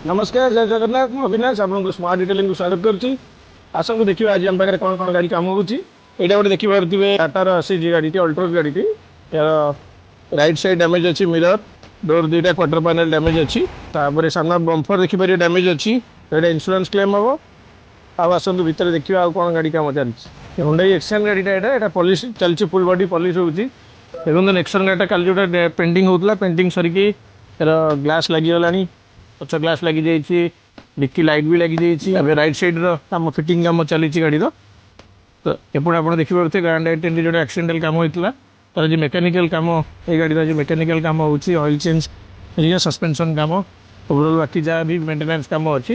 नमस्कार जय जगन्नाथ मु अविनाश आपको स्मार्ट डिटेलिंग को स्वागत करुच्ची आसतु देखिए आज आम पाखे कौन कौन गाड़ी कम होती यहाँ गोटे देखिए टाटार आसी गाड़ी अल्ट्रोज गाड़ी यार राइट साइड डैमेज अच्छी मिरर डोर दुईटा क्वार्टर पैनल डैमेज अच्छी सामना बम्फर देखिए डैमेज अच्छी ये इंश्योरेंस क्लेम हम आसतु भितर देखिए आउ कौन गाड़ी कम चलती हुंडई एक्शन गाड़ीटा यहाँ पॉलिश चलती फुल बॉडी पॉलिश होती नेक्सन गाड़ीटा कल जो पेंटिंग होता पेंटिंग सरिकी ग्लास लगिगला पच ग्लास लगी जाइए डिक्की लाइट भी लगी जाइए राइट साइड रो फिटिंग काम चली गाड़ी तो एपटे आप देखिए ग्रांड आइटेन जो एक्सीडेंटल काम होता तार जो मेकानिकल काम ये गाड़ी जो मेकानिकल काम ऑयल चेंज सस्पेंशन काम ओवरऑल बाकी जहाँ भी मेंटेनेंस काम अच्छी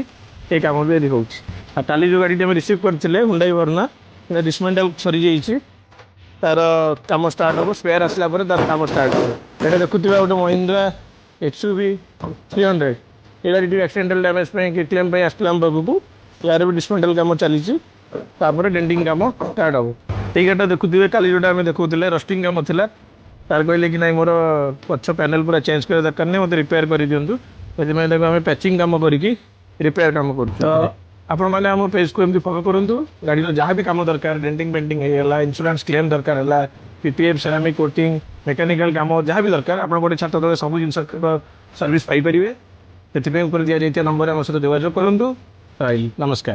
ये कम भी हो काली जो गाड़ी रिसीव करते हुंडई वर्ना डिसमेंटल सरी जाइए तार कम स्टार्ट हम स्पेयर आसला तार कम स्टार्ट हो ये देखुवा गोटे महिंद्रा XUV 300 ये गाड़ी एक्सीडेंटल डैमेज क्लेम आसला पाखक यार भी डिसमेंटल काम चली डेंटिंग काम स्टार्ट हम ये गाड़ी देखुए काली जो देखते रस्टिंग काम था तार कहले कि ना मोर पछ पैनल पूरा चेंज कर दरकार नहीं मत रिपेयर कर दिंतु से आम पैचिंग काम करके रिपेयर काम कर आपण मैंने आम पेज को एमती फॉलो करूँ गाड़ी जहाँ भी काम दरकार डेंटिंग पेंटिंग है इंश्योरेंस क्लेम दरकार है PPF सेरामिक कोटिंग मेकानिकल काम जहाँ भी दरकार आप गोटे छात तले सब जिन सर्विस पाइपर से दिया नंबर आम सहित जोगाजोग करूँ नमस्कार।